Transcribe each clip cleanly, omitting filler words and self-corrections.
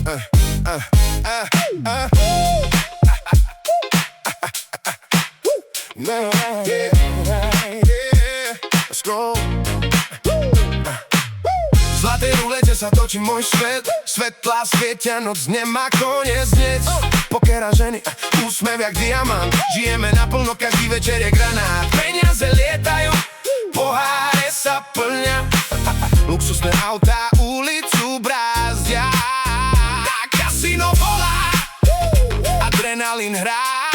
V zlatej rulete sa točí môj svet. Svetlá svietia, noc nemá koniec hneď. Poker a ženy, úsmev jak diamant. Žijeme naplno, každý večer je granát. Peniaze lietajú, poháre sa plňa. Luxusné autá ulicu brázdia. Kasino volá, adrenalín hrá.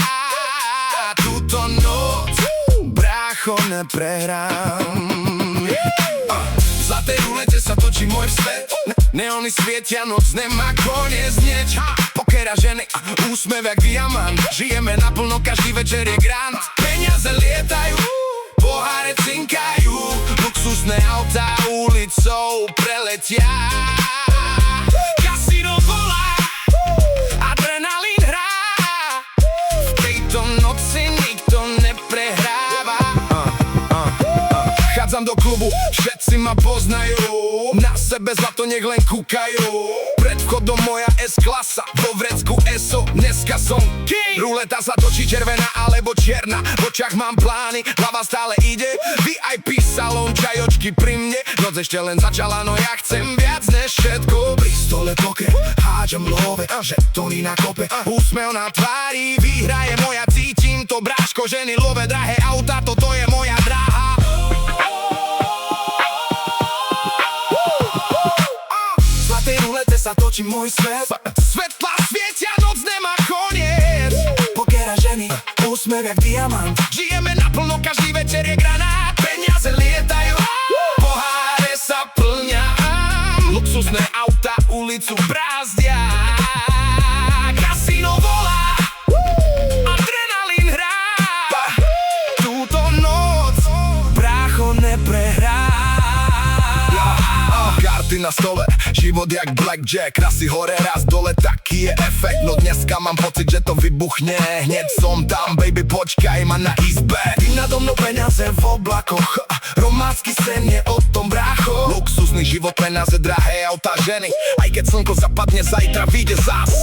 Túto noc, brácho, neprehrám. V zlatej rulete sa točí môj svet. Neóny svietia, noc nemá koniec hneď. Poker a ženy, úsmev jak diamant. Žijeme naplno, každý večer je grant. Peniaze lietajú, poháre cinkajú. Luxusné autá ulicou preletia. Kasino volá, adrenalín hrá. V tejto noci nikto neprehráva. Chádzam do klubu, všetci ma poznajú. Na sebe zlato nech len kúkajú. Pred vchodom moja S-klasa, vo vrecku ESO, dneska som king. Ruleta sa točí červená alebo čierna. V očiach mám plány, hlava stále ide. VIP salón, čajočky pri mne. Noc ešte len začala, no ja chcem viac než všetko. Pri stole poker, hádžem love, žetóny na kope. Úsmev na tvári, výhra je moja, cítim to bráško. Ženy, love, drahé auta, toto je moja dráha. Sa točí môj svet. Svetlá svietia, noc nemá koniec. Poker a ženy, úsmev jak diamant. Žijeme naplno, každý večer je granát. Peniaze lietajú, poháre sa plňa. Luxusné autá ulicu brázdia. Kasino volá, adrenalín hrá. Túto noc, brácho, neprehrá. Karty na stole, život jak blackjack. Raz si hore, raz dole, taký je efekt. No dneska mám pocit, že to vybuchne. Hneď som tam, baby, počkaj ma na izbe. Ty nado mnou, peniaze v oblakoch. Románsky sen je o tom, brácho. Luxusný život, peniaze, drahé autá, ženy. Aj keď slnko zapadne, zajtra vyjde zas.